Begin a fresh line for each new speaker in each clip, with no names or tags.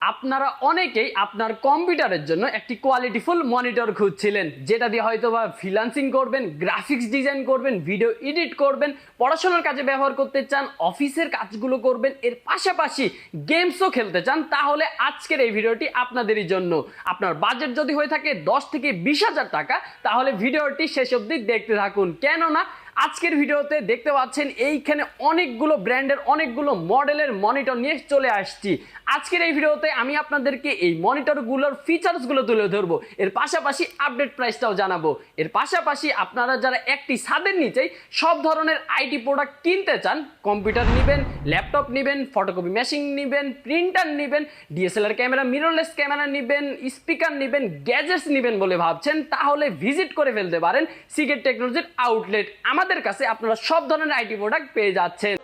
আপনারা অনেকেই আপনার কম্পিউটারের জন্য একটি কোয়ালিটিফুল মনিটর খুঁজছিলেন, যেটা দিয়ে হয়তো বা ফ্রিল্যান্সিং করবেন, গ্রাফিক্স ডিজাইন করবেন, ভিডিও এডিট করবেন, পড়াশোনার কাজে ব্যবহার করতে চান, অফিসের কাজগুলো করবেন, এর পাশাপাশি গেমসও খেলতে চান। তাহলে আজকের এই ভিডিওটি আপনাদেরই জন্য। আপনার বাজেট যদি হয়ে থাকে 10 থেকে 20,000 টাকা, তাহলে ভিডিওটি শেষ অবধি দেখতে থাকুন। কেননা আজকের ভিডিওতে দেখতে পাচ্ছেন এইখানে অনেকগুলো ব্র্যান্ডের অনেকগুলো মডেলের মনিটর নিয়ে চলে আসছি। আজকের এই ভিডিওতে আমি আপনাদেরকে এই মনিটরগুলোর ফিচার্সগুলো তুলে ধরবো, এর পাশাপাশি আপডেট প্রাইসটাও জানাবো। এর পাশাপাশি আপনারা যারা একটি ছাদের নিচেই সব ধরনের আইটি প্রোডাক্ট কিনতে চান, কম্পিউটার নেবেন, ল্যাপটপ নেবেন, ফটোকপি মেশিন নেবেন, প্রিন্টার নেবেন, ডিএসএলআর ক্যামেরা, মিররলেস ক্যামেরা নেবেন, স্পিকার নেবেন, গ্যাজেটস নেবেন বলে ভাবছেন, তাহলে ভিজিট করে ফেলতে পারেন সিগেট টেকনোলজির আউটলেট। আমাদের কাছে আপনারা সব ধরনের আইটি প্রোডাক্ট পেয়ে যাচ্ছেন।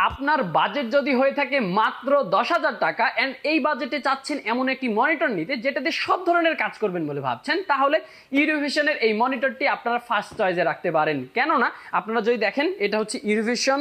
আপনার বাজেট যদি হয়ে থাকে মাত্র 10,000 টাকা এন্ড এই বাজেটে চাচ্ছেন এমন একটি মনিটর নিতে যেটাতে সব ধরনের কাজ করবেন বলে ভাবছেন, তাহলে ইউরোভিশনের এই মনিটরটি আপনারা ফার্স্ট চয়েসে রাখতে পারেন। কেননা আপনারা যদি দেখেন, এটা হচ্ছে Eurovision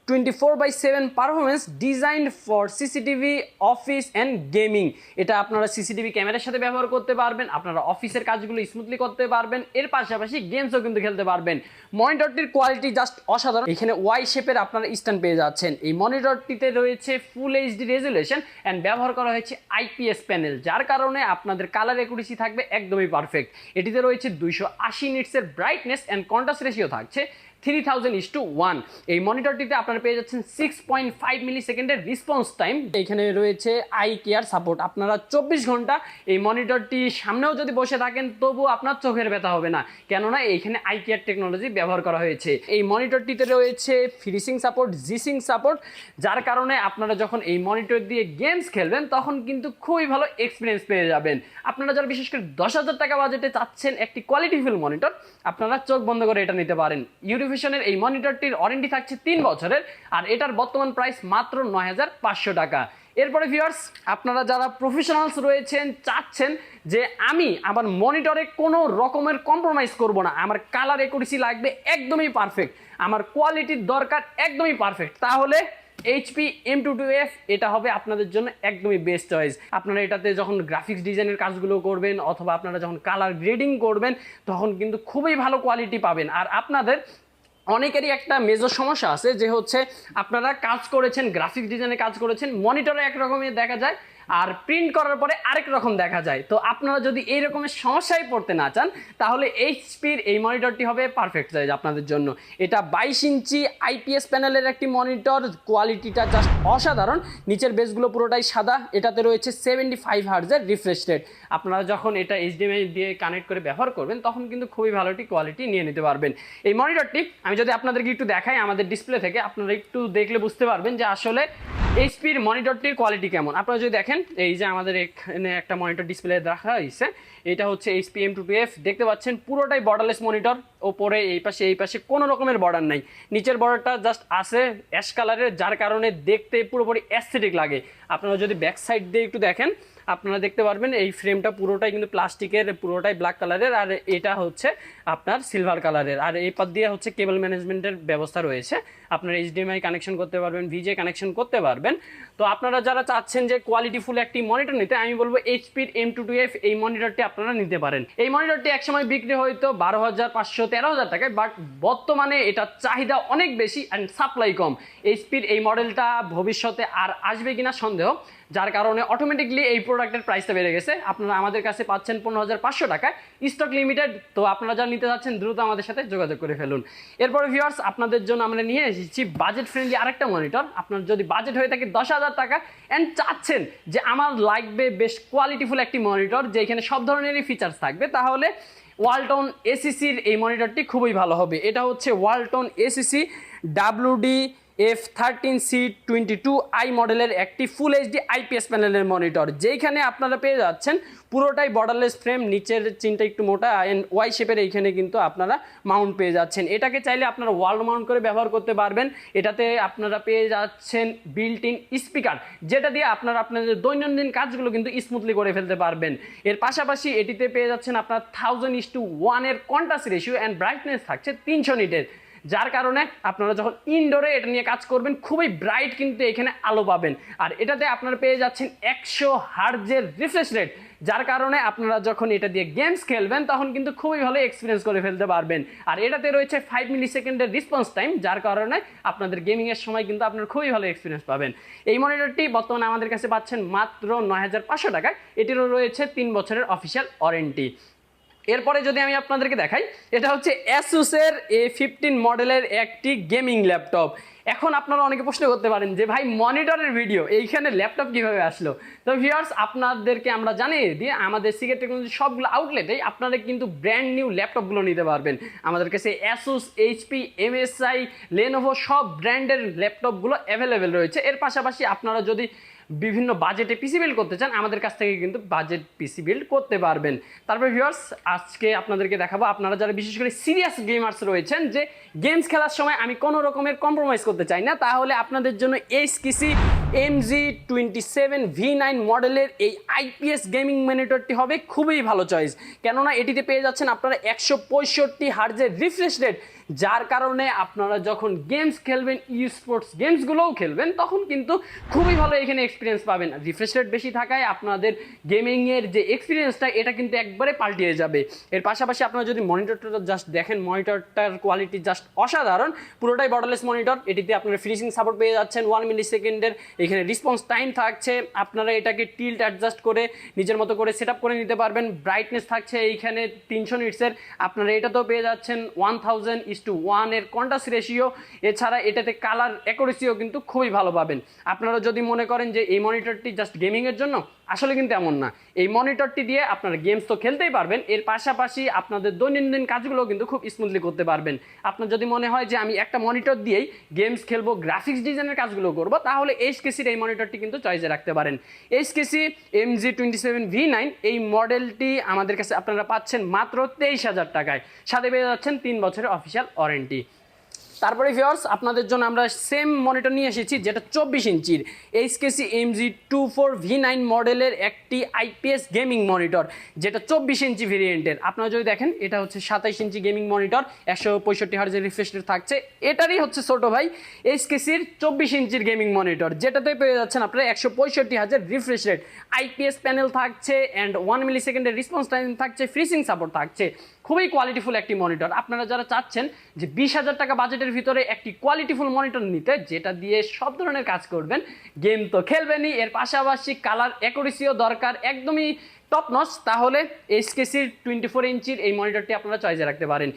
24/7 performance designed for CCTV office and gaming. এটা আপনারা সিসিটিভি ক্যামেরার সাথে ব্যবহার করতে পারবেন, আপনারা অফিসের কাজগুলো স্মুথলি করতে পারবেন, এর পাশাপাশি গেমসও কিন্তু খেলতে পারবেন। মনিটরটির কোয়ালিটি জাস্ট অসাধারণ। এখানে ওয়াই শেপের আপনারা স্ট্যান্ড পেয়ে যাচ্ছেন। এই মনিটরটিতে রয়েছে ফুল এইচডি রেজুলেশন অ্যান্ড ব্যবহার করা হয়েছে আইপিএস প্যানেল, যার কারণে আপনাদের কালার অ্যাকুরেসি থাকবে একদমই পারফেক্ট। এটিতে রয়েছে 280 নিটসের ব্রাইটনেস অ্যান্ড কন্ট্রাস্ট রেশিও থাকছে 3000:1। এই মনিটরটিতে আপনারা পেয়ে যাচ্ছেন 6.5 মিলি সেকেন্ডের রেসপন্স টাইম। এখানে রয়েছে আই কেয়ার সাপোর্ট। আপনারা 24 ঘন্টা এই মনিটরটি সামনেও যদি বসে থাকেন তবুও আপনার চোখের ব্যথা হবে না, কেননা এইখানে আই কেয়ার টেকনোলজি ব্যবহার করা হয়েছে। এই মনিটরটিতে রয়েছে ফ্রিসিং সাপোর্ট, জিসিং সাপোর্ট, যার কারণে আপনারা যখন এই মনিটর দিয়ে গেমস খেলবেন তখন কিন্তু খুবই ভালো এক্সপিরিয়েন্স পেয়ে যাবেন। আপনারা যারা বিশেষ করে 10,000 টাকা বাজেটে চাচ্ছেন একটি কোয়ালিটিফুল মনিটর, আপনারা চোখ বন্ধ করে এটা নিতে পারেন। ইউরোভিশনের এই মনিটরটির ওয়ারেন্টি থাকছে 3 বছরের, আর এটার বর্তমান প্রাইস মাত্র 9,500 টাকা। এরপরে ভিউয়ার্স, আপনারা যারা প্রফেশনালস রয়েছেন, চাচ্ছেন যে আমি আমার মনিটরে কোনো রকমের কম্প্রোমাইজ করব না, আমার কালার অ্যাকুরেসি লাগবে একদমই পারফেক্ট, আমার কোয়ালিটির দরকার একদমই পারফেক্ট, তাহলে HP M22F এটা হবে আপনাদের জন্য একদমই বেস্ট চয়েস। আপনারা এটাতে যখন গ্রাফিক্স ডিজাইনের কাজগুলো করবেন অথবা আপনারা যখন কালার গ্রেডিং করবেন তখন কিন্তু খুবই ভালো কোয়ালিটি পাবেন। আর আপনাদের অনেকেরই একটা মেজর সমস্যা আছে, যে হচ্ছে আপনারা কাজ করেছেন, গ্রাফিক্স ডিজাইনে কাজ করেছেন, মনিটরে একরকমের দেখা যায় আর প্রিন্ট করার পরে আরেক রকম দেখা যায়। তো আপনারা যদি এই রকমের সমস্যায় পড়তে না চান, তাহলে এইচপির এই মনিটরটি হবে পারফেক্ট চয়েস আপনাদের জন্য। এটা 22 ইঞ্চি আইপিএস প্যানেলের একটি মনিটর, কোয়ালিটিটা জাস্ট অসাধারণ। নিচের বেসগুলো পুরোটাই সাদা, এটাতে রয়েছে 75 হার্টজের রিফ্রেশ রেট। আপনারা যখন এটা এইচডিএমআই দিয়ে কানেক্ট করে ব্যবহার করবেন তখন কিন্তু খুবই ভালো একটি কোয়ালিটি নিয়ে নিতে পারবেন। এই মনিটরটি আমি যদি আপনাদেরকে একটু দেখাই আমাদের ডিসপ্লে থেকে, আপনারা একটু দেখলে বুঝতে পারবেন যে আসলে এইচপির মনিটরটির কোয়ালিটি কেমন। আপনারা যদি দেখেন, এই যে আমাদের এখানে একটা মনিটর ডিসপ্লে দেখা হয়েছে, এটা হচ্ছে HP M22F, দেখতে পাচ্ছেন পুরোটাই বর্ডারলেস মনিটর। ওপরে এই পাশে কোনো রকমের বর্ডার নাই, নিচের বর্ডারটা জাস্ট আছে অ্যাশ কালারের, যার কারণে দেখতে পুরোপুরি অ্যাস্থেটিক লাগে। আপনারা যদি ব্যাক সাইড দিয়ে একটু দেখেন, আপনারা দেখতে পারবেন এই ফ্রেমটা পুরোটাই কিন্তু প্লাস্টিকের, পুরোটাই ব্ল্যাক কালারের, আর এটা হচ্ছে আপনার সিলভার কালারের। আর এই পাশ দিয়ে হচ্ছে কেবল ম্যানেজমেন্টের ব্যবস্থা রয়েছে, আপনারা HDMI কানেকশন করতে পারবেন, VGA কানেকশন করতে পারবেন। তো আপনারা যারা চাচ্ছেন যে কোয়ালিটিফুল একটি মনিটর নিতে, আমি বলবো HPর M22F এই মনিটরটি আপনারা নিতে পারেন। এই মনিটরটি একসময় বিক্রি হয়তো 12,500 13,000 টাকায়, বাট বর্তমানে এটা চাহিদা অনেক বেশি অ্যান্ড সাপ্লাই কম। HPর এই মডেলটা ভবিষ্যতে আর আসবে কিনা সন্দেহ, যার কারণে অটোমেটিকলি এই প্রোডাক্টের প্রাইসটা বেড়ে গেছে। আপনারা আমাদের কাছে পাচ্ছেন 15,500 টাকায়, স্টক লিমিটেড। তো আপনারা যারা নিতে যাচ্ছেন দ্রুত আমাদের সাথে যোগাযোগ করে ফেলুন। এরপরে ভিউয়ার্স, আপনাদের জন্য আমরা নিয়ে এসেছি বাজেট ফ্রেন্ডলি আরেকটা মনিটর। আপনার যদি বাজেট হয়ে থাকে 10,000 টাকা অ্যান্ড চাচ্ছেন যে আমার লাগবে বেশ কোয়ালিটিফুল একটি মনিটর যেখানে সব ধরনেরই ফিচার্স থাকবে, তাহলে ওয়ালটন এসিসির এই মনিটরটি খুবই ভালো হবে। এটা হচ্ছে ওয়ালটন এসিসি WD-F13C22i মডেলের একটি ফুল এইচডি আইপিএস প্যানেলের মনিটর, যেখানে আপনারা পেয়ে যাচ্ছেন পুরোটাই বর্ডারলেস ফ্রেম, নিচের চিনটা একটু মোটা অ্যান্ড ওয়াই শেপের, এইখানে কিন্তু আপনারা মাউন্ট পেয়ে যাচ্ছেন। এটাকে চাইলে আপনারা ওয়াল মাউন্ট করে ব্যবহার করতে পারবেন। এটাতে আপনারা পেয়ে যাচ্ছেন বিল্ট ইন স্পিকার, যেটা দিয়ে আপনারা আপনাদের দৈনন্দিন কাজগুলো কিন্তু স্মুথলি করে ফেলতে পারবেন। এর পাশাপাশি এটিতে পেয়ে যাচ্ছেন আপনার 1000:1 এর কন্ট্রাস্ট রেশিও অ্যান্ড ব্রাইটনেস থাকছে 300 নিটের, যার কারণে আপনারা যখন ইনডোরে এটা নিয়ে কাজ করবেন খুবই ব্রাইট কিন্তু এখানে আলো পাবেন। আর এটাতে আপনারা পেয়ে যাচ্ছেন 100 হার্টজের রিফ্রেশ রেট, যার কারণে আপনারা যখন এটা দিয়ে গেমস খেলবেন তখন কিন্তু খুবই ভালো এক্সপিরিয়েন্স করে ফেলতে পারবেন। আর এটাতে রয়েছে 5 মিলি সেকেন্ডের রেসপন্স টাইম, যার কারণে আপনাদের গেমিংয়ের সময় কিন্তু আপনারা খুবই ভালো এক্সপিরিয়েন্স পাবেন। এই মনিটরটি বর্তমানে আমাদের কাছে পাচ্ছেন মাত্র 9500 টাকায়। এটিরও রয়েছে 3 বছরের অফিসিয়াল ওয়ারেন্টি। এরপরে যদি আমি আপনাদেরকে দেখাই, এটা হচ্ছে অ্যাসুসের A15 মডেলের একটি গেমিং ল্যাপটপ। এখন আপনারা অনেকে প্রশ্ন করতে পারেন যে ভাই মনিটরের ভিডিও এইখানে ল্যাপটপ কিভাবে আসলো। তো ভিউয়ার্স, আপনাদেরকে আমরা জানিয়ে দিই, আমাদের সিগেট টেকনোলজি সবগুলো আউটলেটেই আপনারা কিন্তু ব্র্যান্ড নিউ ল্যাপটপগুলো নিতে পারবেন। আমাদের কাছে অ্যাসুস, HP, MSI, লেনোভো সব ব্র্যান্ডের ল্যাপটপগুলো অ্যাভেলেবেল রয়েছে। এর পাশাপাশি আপনারা যদি বিভিন্ন বাজেটে পিসি বিল্ড করতে চান, আমাদের কাছ থেকে কিন্তু বাজেট পিসি বিল্ড করতে পারবেন। তারপর ভিউয়ার্স, আজকে আপনাদেরকে দেখাবো, আপনারা যারা বিশেষ করে সিরিয়াস গেমার্স রয়েছেন, যে গেমস খেলার সময় আমি কোনো রকমের কম্প্রোমাইজ করতে চাই না, তাহলে আপনাদের জন্য 𝗪𝗍𝐶 MG27V9 মডেলের এই IPS গেমিং মনিটরটি হবে খুবই ভালো চয়েস। কেননা এটিতে পেয়ে যাচ্ছেন আপনারা 165 হার্টজের রিফ্রেশ রেট, যার কারণে আপনারা যখন গেমস খেলবেন, স্পোর্টস গেমসগুলোও খেলবেন, তখন কিন্তু খুবই ভালো এখানে এক্সপিরিয়েন্স পাবেন। রিফ্রেশ রেট বেশি থাকায় আপনাদের গেমিংয়ের যে এক্সপিরিয়েন্সটা এটা কিন্তু একবারে পাল্টিয়ে যাবে। এর পাশাপাশি আপনারা যদি মনিটরটা জাস্ট দেখেন, মনিটরটার কোয়ালিটি জাস্ট অসাধারণ। পুরোটাই বর্ডারলেস মনিটর। এটিতে আপনারা ফিনিশিং সাপোর্ট পেয়ে যাচ্ছেন 1 মিলি সেকেন্ডের। এখানে রেসপন্স টাইম থাকছে, আপনারা এটাকে টিল্ট অ্যাডজাস্ট করে নিজের মতো করে সেট আপ করে নিতে পারবেন। ব্রাইটনেস থাকছে এইখানে 300 নিটসের। আপনারা এটাতেও পেয়ে যাচ্ছেন 1000:1 এর কন্ট্রাস্ট রেশিও। এছাড়া এটাতে কালার অ্যাকুরেসিও কিন্তু খুবই ভালো পাবেন। আপনারা যদি মনে করেন যে এই মনিটরটি জাস্ট গেমিংয়ের জন্য, আসলে কিন্তু এমন না। এই মনিটরটি দিয়ে আপনারা গেমস তো খেলতেই পারবেন, এর পাশাপাশি আপনাদের দৈনন্দিন কাজগুলো কিন্তু খুব স্মুথলি করতে পারবেন। আপনার যদি মনে হয় যে আমি একটা মনিটর দিয়েই গেমস খেলবো, গ্রাফিক্স ডিজাইনের কাজগুলো করবো, তাহলে 𝗪𝗍𝐶 এই মনিটরটি কিন্তু চয়েসে রাখতে পারেন। 𝗪𝗍𝐶 MG27V9 এই মডেলটি আমাদের কাছে আপনারা পাচ্ছেন মাত্র 23,000 টাকায়। সাথে পেয়ে যাচ্ছেন 3 বছরের অফিসিয়াল ওয়ারেন্টি। তারপরে ভিউয়ার্স, আপনাদের জন্য আমরা সেম মনিটর নিয়ে এসেছি, যেটা 24 ইঞ্চির 𝗪𝗍𝐶 MG24V9 মডেলের একটি IPS গেমিং মনিটর, যেটা 24 ইঞ্চি ভেরিয়েন্টের। আপনারা যদি দেখেন, এটা হচ্ছে 27 ইঞ্চি গেমিং মনিটর, 165 হার্টজের রিফ্রেশ রেট থাকছে। এটারই হচ্ছে ছোট ভাই 𝗪𝗍𝐶 24 ইঞ্চির গেমিং মনিটর, যেটাতে পেয়ে যাচ্ছেন আপনারা 165 হার্টজের রিফ্রেশ রেট, IPS প্যানেল থাকছে, অ্যান্ড 1 মিলি সেকেন্ডের রেসপন্স টাইম থাকছে, ফ্রিজিং সাপোর্ট থাকছে। খুবই কোয়ালিটিফুল একটি মনিটর। আপনারা যারা চাচ্ছেন যে 20,000 টাকা বাজেটের ভিতরে একটি কোয়ালিটিফুল মনিটর নিতে, যেটা দিয়ে সব ধরনের কাজ করবেন, গেম তো খেলবেনই, এর পাশাপাশি কালার অ্যাকুরেসিও দরকার একদমই টপ নচ, তাহলে 𝗪𝗍𝐶 24 ইঞ্চির এই মনিটরটি আপনারা চয়েসে রাখতে পারেন।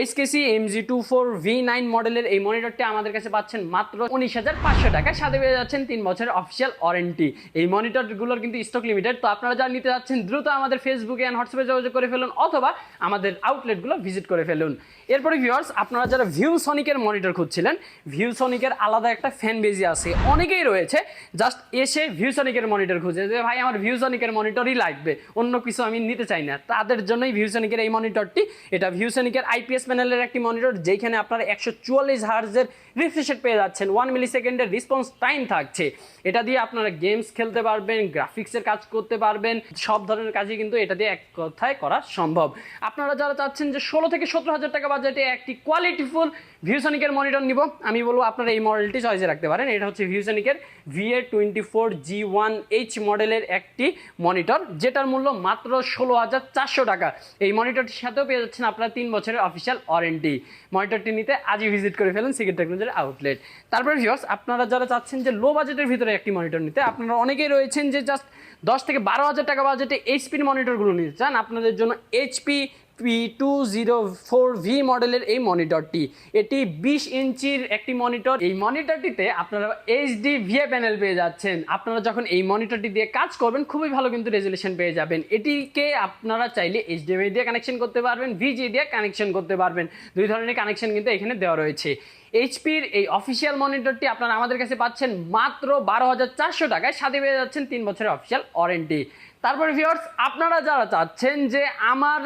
𝗪𝗍𝐶 MG24V9 মডেলের এই মনিটরটি আমাদের কাছে পাচ্ছেন মাত্র 19,500 টাকায়। সাথে পেয়ে যাচ্ছেন 3 বছরের অফিসিয়াল ওয়ারেন্টি। এই মনিটরগুলোর কিন্তু স্টক লিমিটেড, তো আপনারা যারা নিতে যাচ্ছেন দ্রুত আমাদের ফেসবুকে অ্যান্ড হোয়াটসঅ্যাপে যোগাযোগ করে ফেলুন, অথবা আমাদের আউটলেটগুলো ভিজিট করে ফেলুন। এরপরে ভিউয়ার্স, আপনারা যারা ভিউসনিকের মনিটর খুঁজছিলেন, ভিউসনিকের আলাদা একটা ফ্যান বেজি আছে, অনেকেই রয়েছে জাস্ট এসে ভিউসনিকের মনিটর খুঁজে যে ভাই আমার ভিউসনিকের মনিটরই লাগবে, অন্য কিছু আমি নিতে চাই না। তাদের জন্যই ভিউসনিকের এই মনিটরটি। এটা ভিউসনিকের IPS প্যানেলের একটি মনিটর, যেখানে আপনারা 144 হার্টজের রিফ্রেশ রেট পেয়ে যাচ্ছেন, 1 মিলি সেকেন্ডের রেসপন্স টাইম থাকছে। এটা দিয়ে আপনারা গেমস খেলতে পারবেন, গ্রাফিক্সের কাজ করতে পারবেন, সব ধরনের কাজই কিন্তু এটা দিয়ে এক কথায় করা সম্ভব। আপনারা যারা চাচ্ছেন যে 16 থেকে 17,000 টাকা বাজেটে একটি কোয়ালিটিফুল ভিউসনিকের মনিটর নিব, আমি বলবো আপনারা এই মডেলটি চয়েসে রাখতে পারেন। এটা হচ্ছে ভিউসনিকের VA24G1H মডেলের একটি মনিটর, যেটার মূল্য মাত্র 16,400 টাকা। এই মনিটরটির সাথেও পেয়ে যাচ্ছেন আপনারা 3 বছরের অফিসিয়াল ওয়ারেন্টি। মনিটরটি নিতে আজই ভিজিট করে ফেলুন সিগেট টেকনোলজির আউটলেট। তারপরে ভিউয়ার্স, আপনারা যারা চাচ্ছেন যে লো বাজেটের ভিতরে একটি মনিটর নিতে, আপনারা অনেকেই রয়েছেন যে জাস্ট 10 থেকে 12,000 টাকা বাজেটে HPর মনিটরগুলো নিতে চান, আপনাদের জন্য HP P204V মডেলের এই মনিটরটি। এটি 20 ইঞ্চির একটি মনিটর। এই মনিটরটিতে আপনারা HD VA প্যানেল পেয়ে যাচ্ছেন। আপনারা যখন এই মনিটরটি দিয়ে কাজ করবেন, খুবই ভালো কিন্তু রেজুলেশন পেয়ে যাবেন। এটিকে আপনারা চাইলে HDMI দিয়ে কানেকশন করতে পারবেন, VGA দিয়ে কানেকশন করতে পারবেন। দুই ধরনের কানেকশন কিন্তু এখানে দেওয়া রয়েছে। HPর এই অফিসিয়াল মনিটরটি আপনারা আমাদের কাছে পাচ্ছেন মাত্র 12,400 টাকায়। সাথে পেয়ে যাচ্ছেন 3 বছরের অফিসিয়াল ওয়ারেন্টি। তারপরে ভিউয়ার্স, আপনারা যারা চাচ্ছেন যে আমার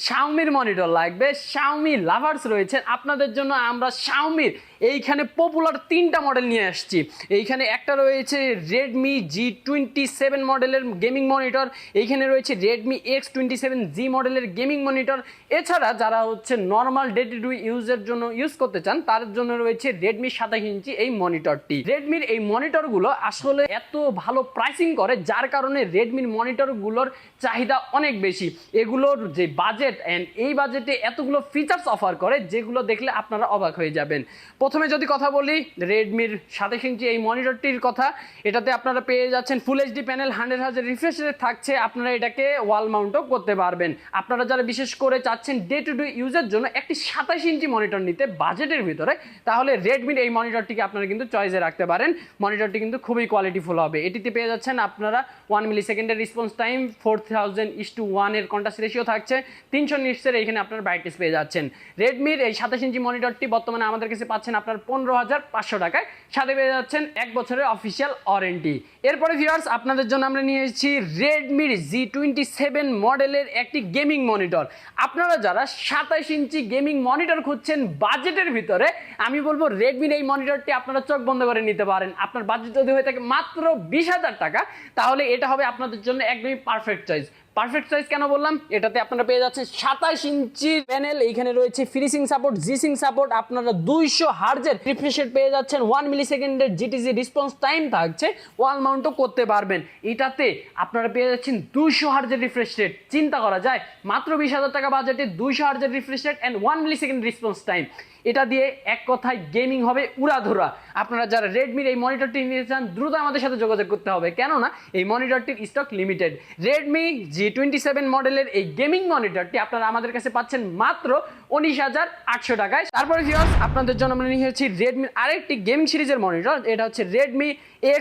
Xiaomiর মনিটর লাগবে, Xiaomi লাভার্স রয়েছেন, আপনাদের জন্য আমরা Xiaomiর এইখানে পপুলার 3টা মডেল নিয়ে আসছি। এইখানে একটা রয়েছে রেডমি G27 মডেলের গেমিং মনিটর, এইখানে রয়েছে রেডমি X27Z মডেলের গেমিং মনিটর। এছাড়া যারা হচ্ছে নর্মাল ডে টু ডে ইউজের জন্য ইউজ করতে চান তার জন্য রয়েছে রেডমি 27 ইঞ্চি এই মনিটরটি। রেডমির এই মনিটরগুলো আসলে এত ভালো প্রাইসিং করে যার কারণে রেডমির মনিটরগুলোর চাহিদা অনেক বেশি। এগুলোর যে বাজেট এন্ড এই বাজেটে এতগুলো ফিচার্স অফার করে যেগুলো দেখলে আপনারা অবাক হয়ে যাবেন। প্রথমে যদি কথা বলি রেডমির 27 ইঞ্চি এই মনিটরটির কথা, এটাতে আপনারা পেয়ে যাচ্ছেন full HD panel, 100Hz refresh rate থাকছে, আপনারা এটাকে ওয়াল মাউন্টও করতে পারবেন। আপনারা যারা বিশেষ করে চাচ্ছেন ডে টু ডে ইউজের জন্য একটি 27 ইঞ্চি মনিটর নিতে বাজেটের ভিতরে, তাহলে রেডমির এই মনিটরটিকে আপনারা কিন্তু চয়েসে রাখতে পারেন। মনিটরটি কিন্তু খুবই কোয়ালিটিফুল হবে। এটিতে পেয়ে যাচ্ছেন আপনারা 1 মিলি সেকেন্ডের রেসপন্স টাইম, 4000:1 এর কন্ট্রাস্ট রেশিও থাকছে, 300 নিটসের এইখানে আপনার ব্রাইটনেস পেয়ে যাচ্ছেন। রেডমির এই 27 ইঞ্চি মনিটরটি বর্তমানে আমাদের কাছে পাচ্ছেন আপনার 15,500 টাকায়, সাথে পেয়ে যাচ্ছেন 1 বছরের অফিসিয়াল ওয়ারেন্টি। এরপরে ভিউয়ার্স আপনাদের জন্য আমরা নিয়ে এসেছি রেডমির G27 মডেলের একটি গেমিং মনিটর। আপনারা যারা 27 ইঞ্চি গেমিং মনিটর খুঁজছেন বাজেটের ভিতরে, আমি বলবো রেডমির এই মনিটরটি আপনারা চোখ বন্ধ করে নিতে পারেন। আপনার বাজেট যদি হয়ে থাকে মাত্র 20,000 টাকা, তাহলে এটা হবে আপনাদের জন্য একদমই পারফেক্ট চয়েস। পারফেক্ট চয়েস কেন বললাম, এটাতে আপনারা পেয়ে যাচ্ছেন 27 ইঞ্চি প্যানেল, এইখানে রয়েছে ফ্রিসিং সাপোর্ট, জি-সিং সাপোর্ট, আপনারা 200 হার্জের রিফ্রেশ রেট পেয়ে যাচ্ছেন, 1 মিলি সেকেন্ডের জিটিজি রেসপন্স টাইম থাকছে, ওয়াল মাউন্টও করতে পারবেন। এটাতে আপনারা পেয়ে যাচ্ছেন 200 হার্জের রিফ্রেশ রেট। চিন্তা করা যায় মাত্র 20,000 টাকা বাজেটে 200 হার্জের refresh rate and 1 millisecond response time. এটা দিয়ে এক কথায় গেমিং হবে উড়াধুরা। আপনারা যারা রেডমির এই মনিটরটি নিতে চান দ্রুত আমাদের সাথে যোগাযোগ করতে হবে, কেননা এই মনিটরটির স্টক লিমিটেড। রেডমি G27 মডেলের এই গেমিং মনিটরটি আপনারা আমাদের কাছে পাচ্ছেন মাত্র 19,800 টাকায়। তারপরে ভিউয়ার্স আপনাদের জন্য আমরা নিয়ে এসেছি রেডমির আরেকটি গেমিং সিরিজের মনিটর। এটা হচ্ছে রেডমি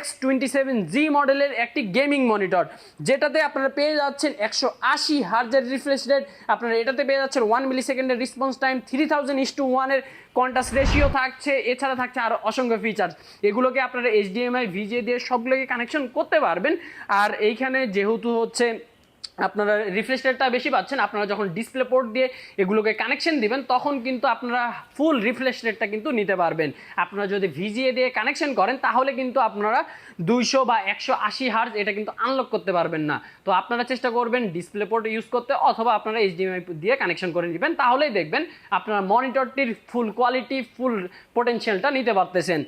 X27Z মডেলের একটি গেমিং মনিটর, যেটাতে আপনারা পেয়ে যাচ্ছেন 180 হার্জের রিফ্রেশ রেট, আপনারা এটাতে পেয়ে যাচ্ছেন 1 মিলি সেকেন্ডের রেসপন্স টাইম, 3000:1 এর কন্ট্রাস্ট রেশিও থাকছে, এছাড়া থাকছে আরও অসংখ্য ফিচার্স। এগুলোকে আপনারা HDMI VGA দিয়ে সবগুলোকে কানেকশন করতে পারবেন। আর এইখানে যেহেতু হচ্ছে আপনারা রিফ্রেশ রেটটা বেশি পাচ্ছেন, আপনারা যখন ডিসপ্লে পোর্ট দিয়ে এগুলোকে কানেকশন দিবেন তখন কিন্তু আপনারা ফুল রিফ্রেশ রেটটা কিন্তু নিতে পারবেন। আপনারা যদি ভিজিএ দিয়ে কানেকশন করেন তাহলে কিন্তু আপনারা 200 বা 180 হার্জ এটা কিন্তু আনলক করতে পারবেন না। তো আপনারা চেষ্টা করবেন ডিসপ্লে পোর্ট ইউজ করতে, অথবা আপনারা HDMI দিয়ে কানেকশন করে নেবেন, তাহলেই দেখবেন আপনারা মনিটরটির ফুল কোয়ালিটি, ফুল পোটেনশিয়ালটা নিতে পারতেছেন।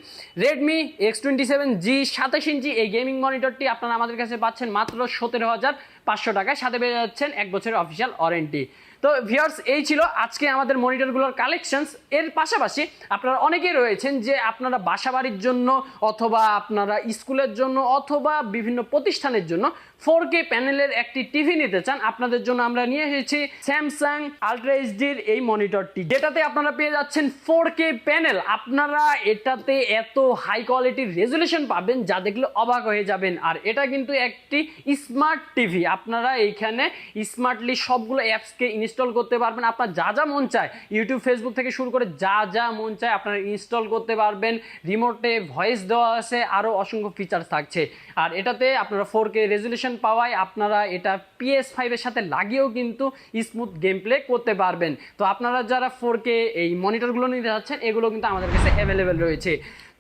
রেডমি X27G 27 ইঞ্চি এই গেমিং মনিটরটি আপনারা আমাদের কাছে পাচ্ছেন মাত্র 17,500 টাকায়, সাথে পেয়ে যাচ্ছেন 1 বছরের অফিসিয়াল ওয়ারেন্টি। তো ভিউয়ার্স এই ছিল আজকে আমাদের মনিটরগুলোর কালেকশনস। এর পাশাপাশি আপনারা অনেকেই রয়েছেন যে আপনারা বাসাবাড়ির জন্য অথবা আপনারা স্কুলের জন্য অথবা বিভিন্ন প্রতিষ্ঠানের জন্য 4K প্যানেলের একটি টিভি নিতে চান, আপনাদের জন্য আমরা নিয়ে এসেছি স্যামসাং আলট্রা এইচডির এই মনিটরটি, যেটাতে আপনারা পেয়ে যাচ্ছেন 4K প্যানেল। আপনারা এটাতে এত হাই কোয়ালিটির রেজুলেশন পাবেন যা দেখলে অবাক হয়ে যাবেন। আর এটা কিন্তু একটি স্মার্ট টিভি, আপনারা এইখানে স্মার্টলি সবগুলো অ্যাপসকে ইনস্টল করতে পারবেন। আপনার যা যা মন চায়, ইউটিউব ফেসবুক থেকে শুরু করে যা যা মন চায় আপনারা ইনস্টল করতে পারবেন। রিমোটে ভয়েস দেওয়া আছে, আরও অসংখ্য ফিচার্স থাকছে। আর এটাতে আপনারা 4K রেজুলেশন পাওয়ায় আপনারা এটা PS5 এর সাথে লাগিয়েও কিন্তু স্মুথ গেম প্লে করতে পারবেন। তো আপনারা যারা 4K এই মনিটরগুলো নিতে যাচ্ছেন এগুলো কিন্তু আমাদের কাছে অ্যাভেলেবেল রয়েছে।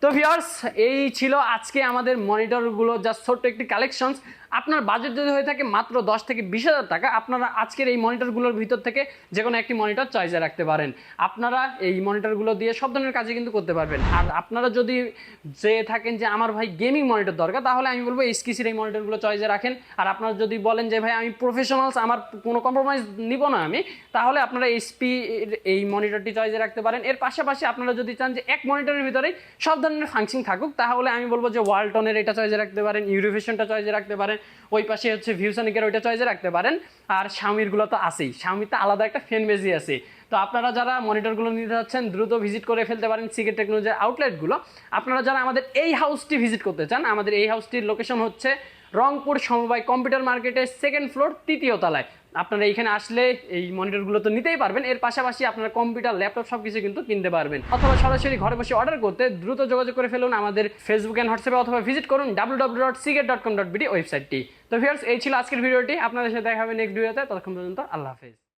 তো ভিউয়ার্স এই ছিল আজকে আমাদের মনিটরগুলো জাস্ট ছোট্ট একটি কালেকশনস। আপনার বাজেট যদি হয়ে থাকে মাত্র 10 থেকে 20,000 টাকা, আপনারা আজকের এই মনিটরগুলোর ভিতর থেকে যে কোনো একটি মনিটর চয়েসে রাখতে পারেন। আপনারা এই মনিটরগুলো দিয়ে সব ধরনের কাজে কিন্তু করতে পারবেন। আর আপনারা যদি যে থাকেন যে আমার ভাই গেমিং মনিটর দরকার, তাহলে আমি বলবো SKCর এই মনিটরগুলো চয়েসে রাখেন। আর আপনারা যদি বলেন যে ভাই আমি প্রফেশনালস, আমার কোনো কম্প্রোমাইজ নিব না আমি, তাহলে আপনারা HP এই মনিটরটি চয়েসে রাখতে পারেন। এর পাশাপাশি আপনারা যদি চান যে এক মনিটরের ভিতরেই সব ধরনের ফাংশন থাকুক, তাহলে আমি বলবো যে ওয়ালটনের এটা চয়েসে রাখতে পারেন, ইউরোভিশনটা চয়েসে রাখতে পারেন, ওই পাশে হচ্ছে ভিউসনিকের ওইটা চয়েসে রাখতে পারেন। আর Xiaomiর তো আছেই, Xiaomiতে আলাদা একটা ফ্যান বেজই আছে। তো আপনারা যারা মনিটরগুলো নিতে যাচ্ছেন দ্রুত ভিজিট করে ফেলতে পারেন Seegate টেকনোলজির আউটলেটগুলো। আপনারা যারা আমাদের এই হাউসটি ভিজিট করতে চান, আমাদের এই হাউসটির লোকেশন হচ্ছে রংপুর সমবায় কম্পিউটার মার্কেটের 2nd ফ্লোর 3য় তলায়। আপনারা এইখানে আসলে এই মনিটরগুলো তো নিতেই পারবেন, এর পাশাপাশি আপনারা কম্পিউটার, ল্যাপটপ সব কিছু কিন্তু কিনতে পারবেন। অথবা সরাসরি ঘরে বসে অর্ডার করতে দ্রুত যোগাযোগ করে ফেলুন আমাদের ফেসবুক এন্ড হোয়াটসঅ্যাপে, অথবা ভিজিট করুন www.seegate.com.bd ওয়েবসাইটটি। তো ভিউয়ার্স এই ছিল আজকের ভিডিওটি, আপনাদের সাথে দেখা হবে নেক্সট ভিডিওতে। ততক্ষণ পর্যন্ত আল্লাহ হাফেজ।